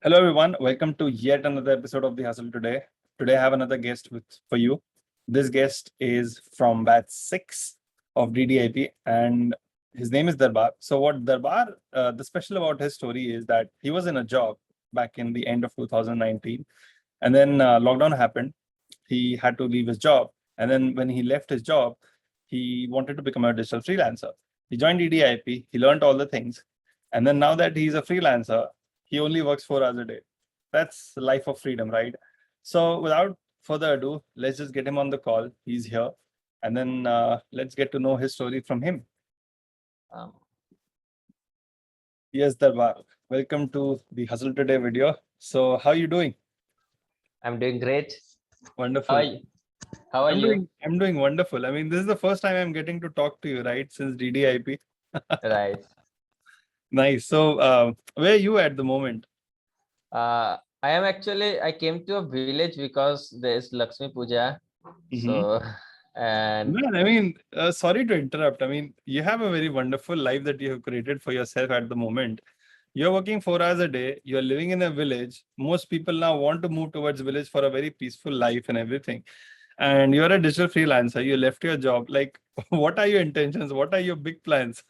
Hello, everyone. Welcome to yet another episode of The Hustle Today. Today, I have another guest for you. This guest is from batch 6 of DDIP, and his name is Durbar. So, what Durbar, the special about his story is that he was in a job back in the end of 2019, and then lockdown happened. He had to leave his job. And then, when he left his job, he wanted to become a digital freelancer. He joined DDIP, he learned all the things. And then, now that he's a freelancer, he only works 4 hours a day. That's the life of freedom, right? So without further ado, let's just get him on the call. He's here. And then let's get to know his story from him. Um, Yes, Darbar. Welcome to the Hustle Today video. So how are you doing? I'm doing great. Wonderful. How are you? How are you? I'm doing wonderful. I mean, this is the first time I'm getting to talk to you, right? Since DDIP. Right. Nice. So where are you at the moment? I came to a village because there's Lakshmi Puja. So, and Man, I mean, sorry to interrupt. I mean, you have a very wonderful life that you have created for yourself at the moment. You're working 4 hours a day. You're living in a village. Most people now want to move towards village for a very peaceful life and everything. And you're a digital freelancer. You left your job. Like, what are your intentions? What are your big plans?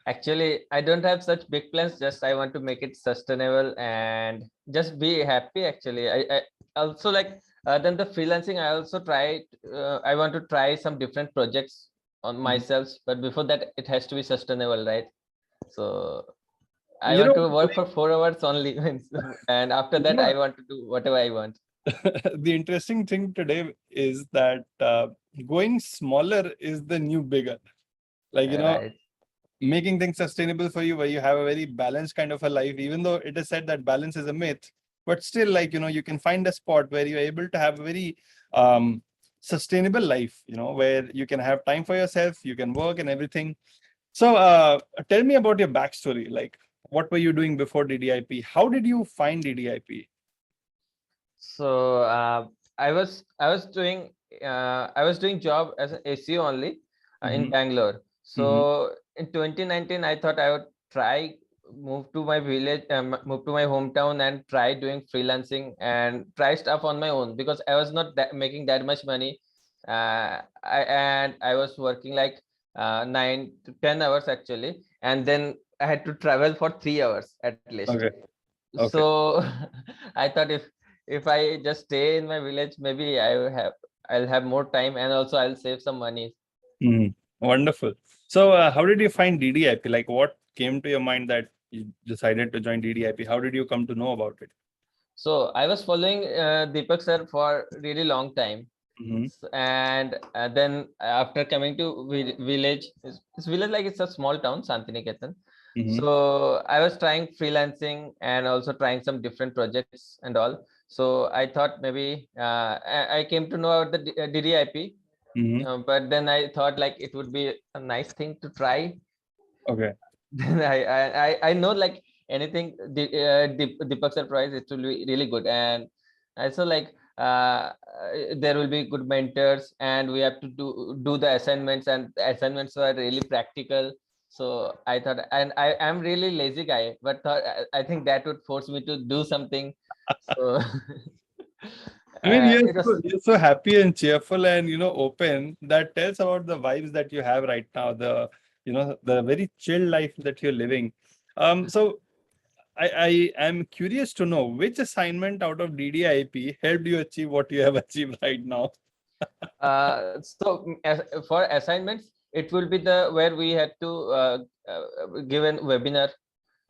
actually, I don't have such big plans. Just I want to make it sustainable and just be happy. Actually, I also like than the freelancing. I also try. I want to try some different projects on myself. But before that, it has to be sustainable, right? So I You want know, to work for 4 hours only, and after you that, know, I want to do whatever I want. the interesting thing today is that going smaller is the new bigger. Like, Right. making things sustainable for you where you have a very balanced kind of a life, even though it is said that balance is a myth, but still, like, you can find a spot where you're able to have a very sustainable life, where you can have time for yourself, you can work and everything. So tell me about your backstory. Like, what were you doing before DDIP? How did you find DDIP? So I was doing job as an ACO only in Mm-hmm. Bangalore. Mm-hmm. So in 2019, I thought I would try move to my village, move to my hometown, and try doing freelancing and try stuff on my own because I was not making that much money. I was working like 9 to 10 hours actually, and then I had to travel for 3 hours at least. Okay. Okay. So I thought if I just stay in my village, maybe I'll have more time and also I'll save some money. Mhm. Wonderful. So, how did you find DDIP? Like, what came to your mind that you decided to join DDIP? How did you come to know about it? So I was following Deepak sir for really long time. Mm-hmm. And then after coming to village, it's village like it's a small town, Santiniketan. Mm-hmm. So I was trying freelancing and also trying some different projects and all. So I thought maybe I came to know about the DDIP. Mm-hmm. But then I thought like it would be a nice thing to try. Okay. Then I know like anything Deepak surprise, it will be really good. And also like there will be good mentors and we have to do the assignments, and the assignments are really practical. So I thought, and I am really lazy guy, but I think that would force me to do something. So I mean, it was you're so happy and cheerful and open. That tells about the vibes that you have right now. The very chill life that you're living. So I am curious to know which assignment out of DDIP helped you achieve what you have achieved right now. for assignments, it will be the where we had to give an webinar.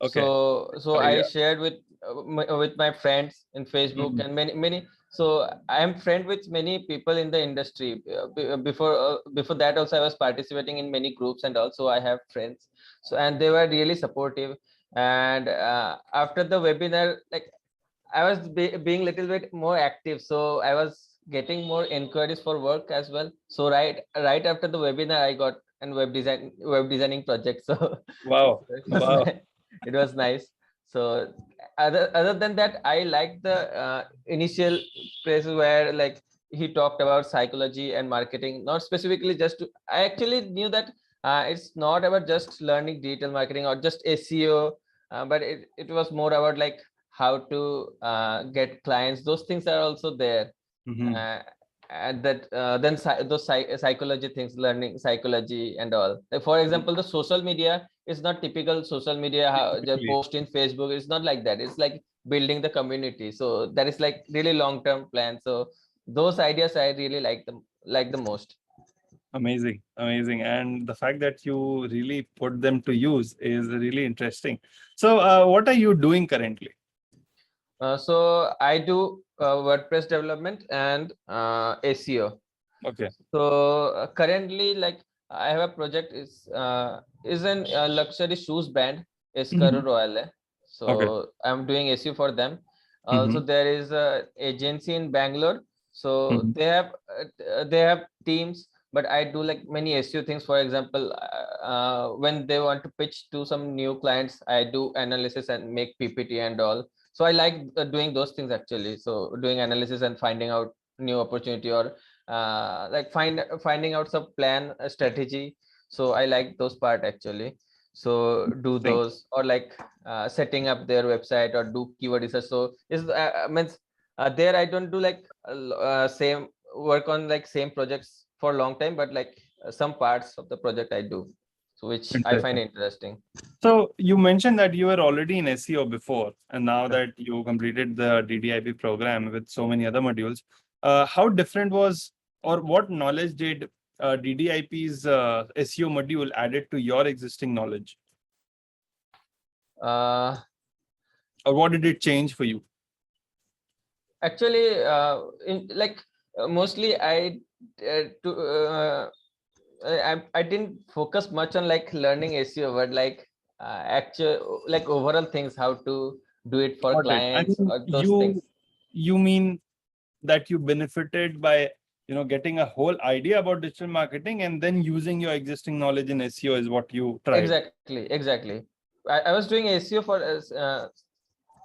Okay. So I Yeah. shared with my friends in Facebook Mhm. and many. So I am friend with many people in the industry. Before that also I was participating in many groups, and also I have friends. So and they were really supportive. And after the webinar, like I was being little bit more active, so I was getting more inquiries for work as well. So right after the webinar, I got an web designing project. So Wow. Wow. it was nice. So other than that, I like the initial places where like he talked about psychology and marketing, not specifically just to, I actually knew that it's not about just learning digital marketing or just SEO. but it was more about like how to get clients. Those things are also there. Mhm. And that then those psychology things, learning psychology and all. Like, for example, the social media is not typical social media, how they Typically. post in Facebook. It's not like that. It's like building the community. So that is like really long term plan. So those ideas I really like the most. Amazing, amazing. And the fact that you really put them to use is really interesting. So, what are you doing currently? So I do WordPress development and SEO. Okay. So currently, like I have a project is an luxury shoes brand is Mhm. Karu Royal. Okay. So I'm doing SEO for them. Also, Mhm. there is a agency in Bangalore. So Mhm. they have teams, but I do like many SEO things. For example, when they want to pitch to some new clients, I do analysis and make PPT and all. So I like doing those things actually. So doing analysis and finding out new opportunity, or like finding out some plan, a strategy. So I like those part actually. So do Thing. those, or like setting up their website or do keyword research. So is means there I don't do like same work on like same projects for a long time, but like some parts of the project I do, so which I find Interesting. interesting. So you mentioned that you were already in SEO before, and now Yeah. that you completed the DDIP program with so many other modules, how different was, or what knowledge did DDIP's SEO module added to your existing knowledge, uh or what did it change for you? Actually in like mostly to I didn't focus much on like learning SEO, but like actual like overall things, how to do it for Got it. I clients mean, or those things. you mean that you benefited by getting a whole idea about digital marketing and then using your existing knowledge in SEO is what you tried. Exactly. I was doing SEO for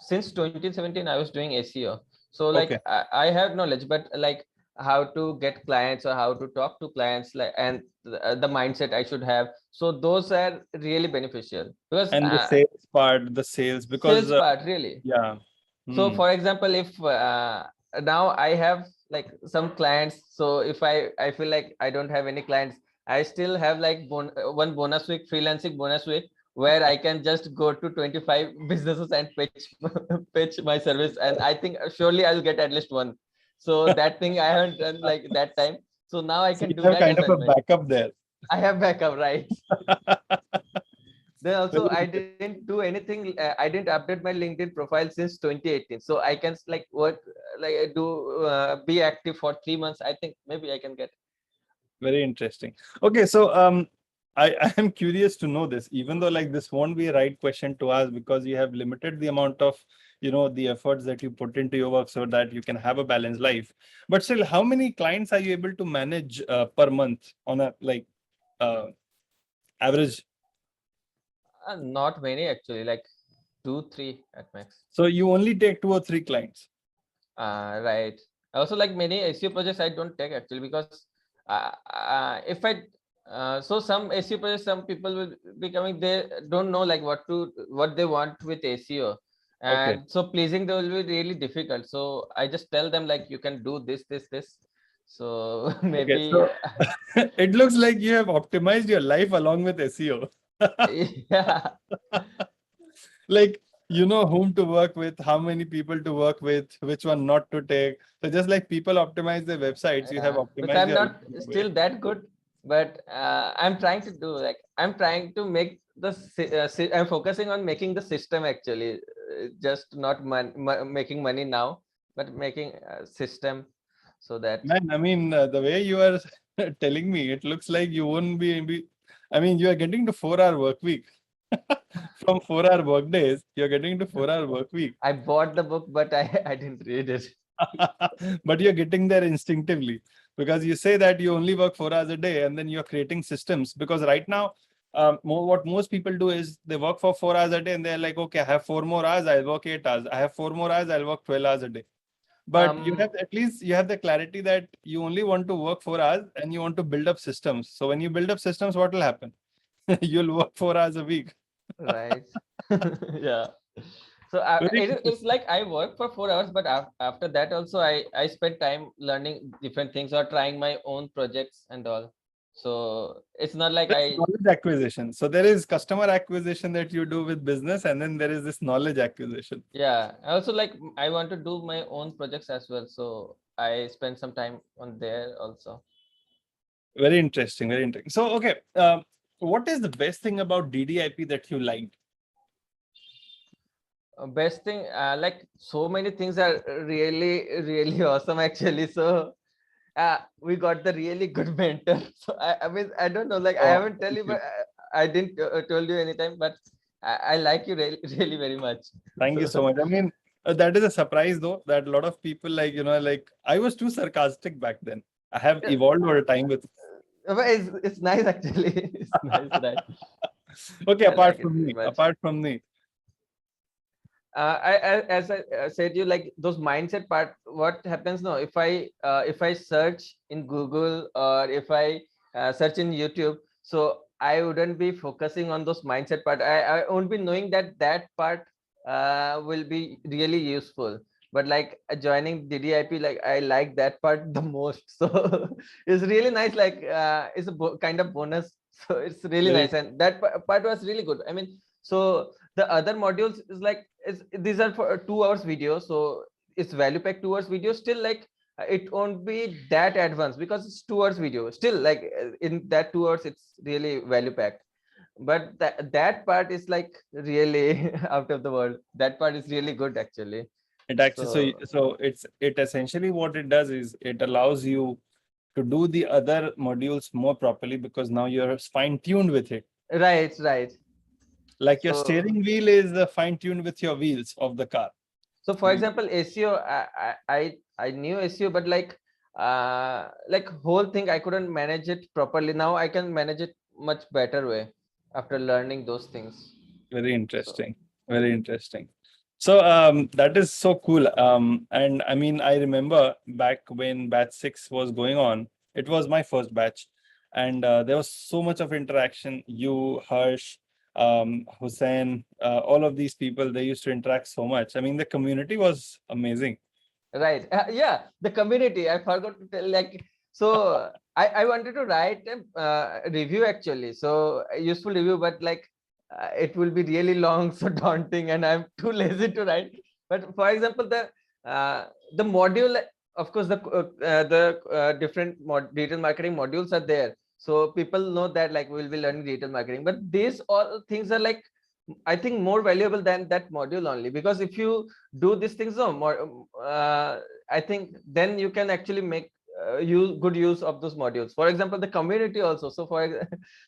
since 2017. I was doing SEO. So Okay. like I have knowledge, but like how to get clients or how to talk to clients, like, and the mindset I should have. So those are really beneficial because And the sales part, the sales, because sales part really. yeah. So Hmm. for example, if now I have like some clients, so if I feel like I don't have any clients, I still have like one bonus week, freelancing bonus week, where I can just go to 25 businesses and pitch pitch my service, and I think surely I'll get at least one. So that thing I haven't done like that time, so now I So can you do have that kind as of well, a man. backup there. I have backup, right? Then also Very I interesting. didn't do anything. I didn't update my LinkedIn profile since 2018. So I can like work, like do be active for 3 months. I think maybe I can get. Very interesting. Okay, so I am curious to know this, even though like this won't be a right question to ask because you have limited the amount of the efforts that you put into your work so that you can have a balanced life. But still, how many clients are you able to manage per month on a like average? Not many actually, like 2, 3 at max. So you only take 2 or 3 clients. Right. Also, like many SEO projects, I don't take actually because if I so some SEO projects, some people will be coming. They don't know like what they want with SEO, Okay. and so pleasing they will be really difficult. So I just tell them like you can do this. So Okay. maybe So it looks like you have optimized your life along with SEO. yeah, Like you know whom to work with, how many people to work with, which one not to take. So just like people optimize their websites, you have yeah. But optimized I'm your not life in a way. still that good. But I'm trying to do like I'm trying to make I'm focusing on making the system actually, just not making money now, but making a system so that Man, I mean, the way you are telling me, it looks like you won't be. I mean, you are getting to 4 hour work week. From 4 hour work days, you're getting to 4 hour work week. I bought the book, but I didn't read it. But you're getting there instinctively because you say that you only work 4 hours a day and then you're creating systems. Because right now, what most people do is they work for 4 hours a day and they're like, okay, I have 4 more hours, I'll work 8 hours. I have 4 more hours, I'll work 12 hours a day. But you Um, have at least you have the clarity that you only want to work 4 hours and you want to build up systems. So when you build up systems, what will happen? You'll work 4 hours a week. right. Yeah. So Very it's interesting. like I work for 4 hours, but after that also I spend time learning different things or trying my own projects and all. So it's not like That's I knowledge acquisition. So there is customer acquisition that you do with business, and then there is this knowledge acquisition. yeah. I also like I want to do my own projects as well. So I spend some time on there also. Very interesting. Very interesting. So, okay, what is the best thing about DDIP that you liked? Best thing, like so many things are really awesome actually. So we got the really good mentor. So I mean I don't know, like I Oh, haven't tell thank you, you. but I didn't told you anytime, but I like you really, really very much. Thank you so So much. I mean, that is a surprise though, that a lot of people like I was too sarcastic back then. I have yeah, evolved over time with. but it's nice actually. It's nice, right? Okay, I like it very much. apart from me. As I said you, like those mindset part, what happens now if I search in Google or if I search in YouTube, so I wouldn't be focusing on those mindset part. I won't be knowing that that part will be really useful. But like joining DDIP, like I like that part the most. So it's really nice, like it's a kind of bonus. So it's really Very nice, and that part was really good. I mean, so the other modules is like these are for 2 hours video, so it's value pack 2 hours video. Still like it won't be that advanced because it's 2 hours video. Still like in that 2 hours it's really value packed, but that part is like really out of the world. That part is really good actually. It actually So it essentially what it does is it allows you to do the other modules more properly because now you're fine tuned with it. right. Like your So steering wheel is fine tuned with your wheels of the car. so for example SEO, I knew SEO, but like whole thing I couldn't manage it properly. Now I can manage it much better way after learning those things. Very So interesting. Very interesting. So that is so cool. And I mean, I remember back when batch 6 was going on, it was my first batch. And there was so much of interaction. You, Harsh, Hussein, all of these people, they used to interact so much. I mean, the community was amazing. right. Yeah, the community. I forgot to tell. Like, so I wanted to write a review actually. So a useful review, but like it will be really long, so daunting, and I'm too lazy to write. But for example, the module, of course, the different digital marketing modules are there. So people know that like we'll be learning digital marketing, but these all things are like I think more valuable than that module only, because if you do these things no more, I think then you can actually make use good use of those modules. For example, the community also. So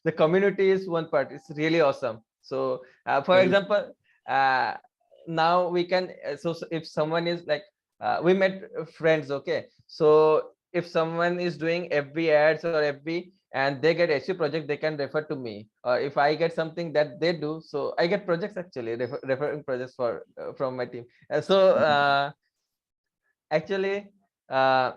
the community is one part. It's really awesome. So for Very, example, uh, now we can so if someone is like we met friends, okay, so if someone is doing FB ads or FB and they get SEO project, they can refer to me. Or if I get something that they do, so I get projects actually, referring projects for from my team. Actually, uh,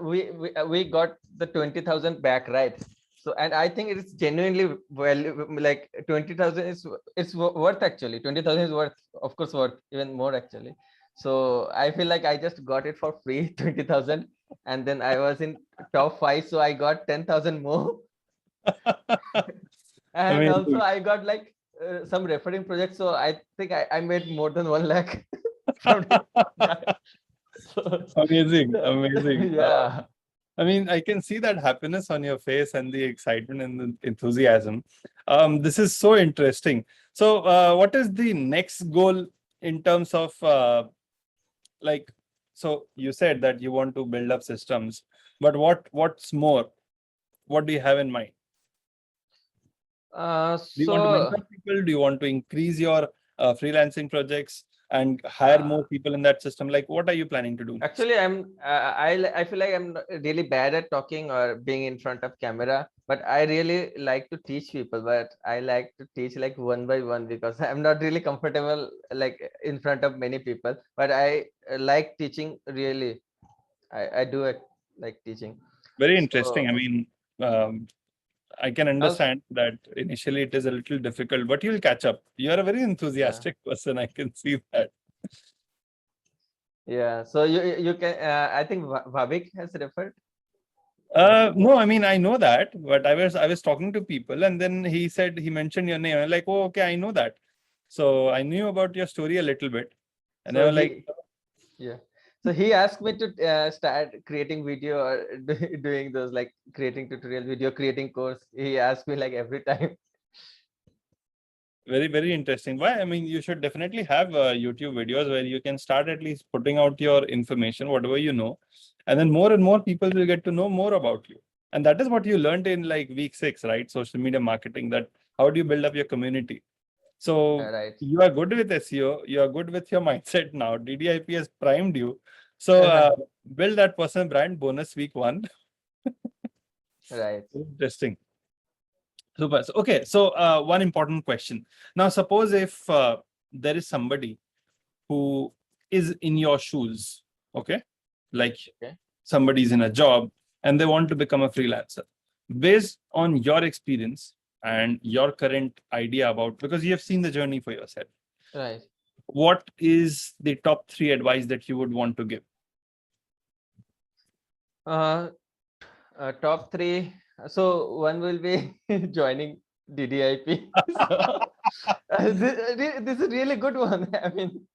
we got the 20,000 back, right? So and I think it is genuinely value, like 20,000 is it's worth actually. 20,000 is worth, of course, worth even more actually. So I feel like I just got it for free 20,000, and then I was in top 5, so I got 10,000 more. And also amazing. I got like some referring projects, so I think I made more than 1 lakh from it. Yeah. So, Amazing. Amazing. yeah. I mean, I can see that happiness on your face and the excitement and the enthusiasm. This is so interesting. So, what is the next goal in terms of like? So you said that you want to build up systems, but what's more? What do you have in mind? Do you want to So mentor people? Do you want to increase your freelancing projects and hire uh, more people in that system? Like, what are you planning to do next? actually I feel like I'm really bad at talking or being in front of camera, but I really like to teach people. But I like to teach like one by one because I'm not really comfortable like in front of many people. But I like teaching really. I do like teaching. Very interesting. So I mean, um, I can understand that initially it is a little difficult, but you'll catch up. You are a very enthusiastic person. I can see that. Yeah. So you can. I think Bhavik has referred. No, I mean I know that, but I was talking to people, and then he mentioned your name. I'm like, oh, okay, I know that. So I knew about your story a little bit, and they So were like, yeah. So he asked me to start creating video or doing those like creating tutorial video, creating course. He asked me like every time. very, very interesting. Why? I mean, you should definitely have YouTube videos where you can start at least putting out your information, whatever you know, and then more and more people will get to know more about you. And that is what you learned in like week 6, right? Social media marketing. That how do you build up your community? So Right. you are good with SEO. You are good with your mindset now. DDIP has primed you. So build that personal brand bonus week 1. Right. Interesting. Super. Okay. So one important question. Now, suppose if there is somebody who is in your shoes, okay? Like Okay. somebody's in a job and they want to become a freelancer. Based on your experience and your current idea about, because you have seen the journey for yourself, Right. what is the top 3 advice that you would want to give? Uh, top 3. So one will be joining DDIP. So this is really good one. I mean,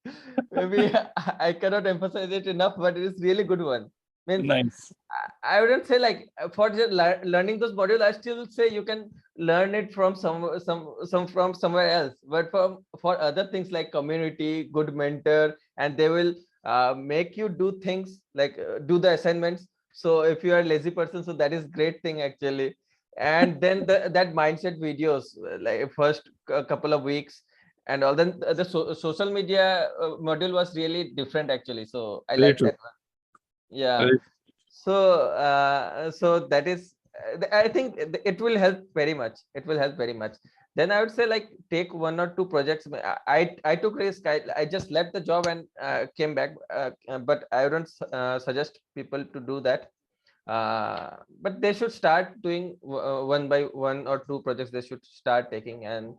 maybe I cannot emphasize it enough, but it is really good one. I mean, Nice. I wouldn't say like for just learning those modules. I still say you can learn it from some from somewhere else. But for other things like community, good mentor, and they will make you do things like do the assignments. So if you are a lazy person, so that is great thing actually. And then that mindset videos like first couple of weeks and all. Then the social media module was really different actually. So I Very like true. that one. Yeah. Very, So that is I think it will help very much. It will help very much. Then I would say like take 1 or 2 projects. I took risk. I just left the job and came back, but I wouldn't suggest people to do that. But they should start doing 1 by 1 or 2 projects. They should start taking and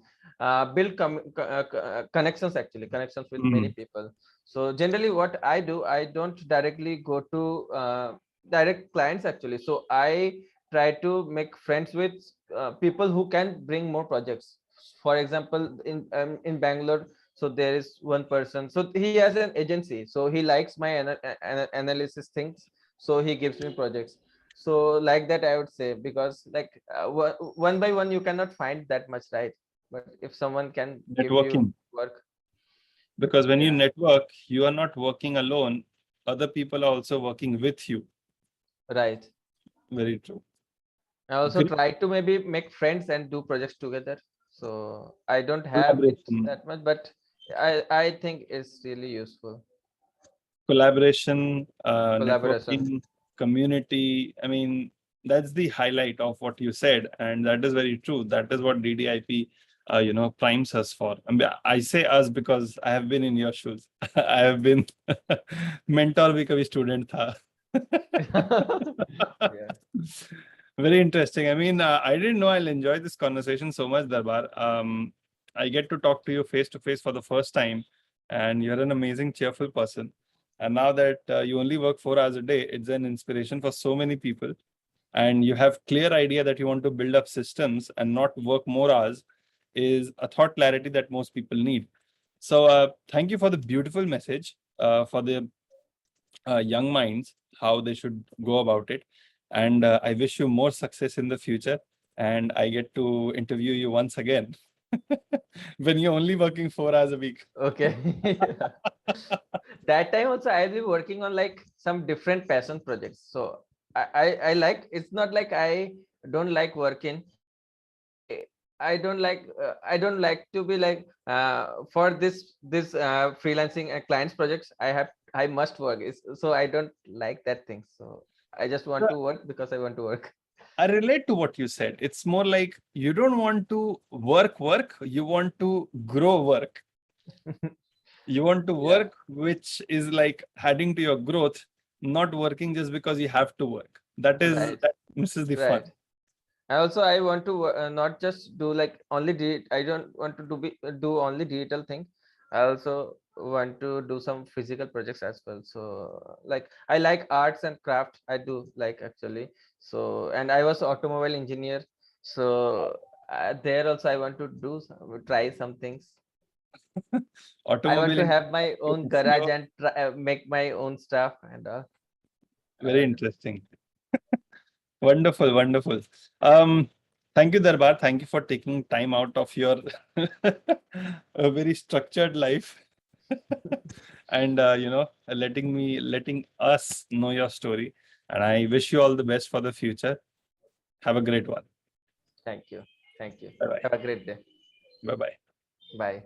build connections, actually connections with many mm, people. So generally what I do, I don't directly go to direct clients actually. So I try to make friends with people who can bring more projects. For example, in Bangalore, so there is one person, so he has an agency, so he likes my analysis things, so he gives me projects. So like that I would say, because like 1 by 1 you cannot find that much, right? But if someone can give you networking. work. Because when you Yeah. network, you are not working alone. Other people are also working with you. Right. Very true. I also Great try to maybe make friends and do projects together. So I don't have it collaboration. that much, but I think it's really useful. Collaboration, Collaboration. networking, community. I mean, that's the highlight of what you said, and that is very true. That is what DDIP, primes us for. I mean, I say us because I have been in your shoes. I have been mentor भी कभी student था. Yeah. Very interesting. I mean, I didn't know I'll enjoy this conversation so much, Darbar. I get to talk to you face to face for the first time, and you're an amazing, cheerful person. And now that you only work 4 hours a day, it's an inspiration for so many people. And you have clear idea that you want to build up systems and not work more hours is a thought clarity that most people need. So thank you for the beautiful message for the young minds, how they should go about it. And I wish you more success in the future. And I get to interview you once again when you're only working 4 hours a week. Okay. That time also I'll be working on like some different passion projects. So I like, it's not like I don't like working. I don't like to be like for this freelancing clients projects I must work. So I don't like that thing. So I just want to work because I want to work. I relate to what you said. It's more like you don't want to work, you want to grow work. You want to Yeah. work, which is like adding to your growth, not working just because you have to work. That Right. misses the fun. Right. And also I want to not just do like only I don't want to do only digital thing. I also want to do some physical projects as well. So like I like arts and craft, I do like actually. So and I was automobile engineer. So there also I want to try some things. I want Automobile to and have my own garage and make my own stuff and very interesting. Wonderful, wonderful. Thank you, Darbar. Thank you for taking time out of your a very structured life and letting us know your story. And I wish you all the best for the future. Have a great one. thank you. Bye bye. Have a great day. Bye bye. Bye.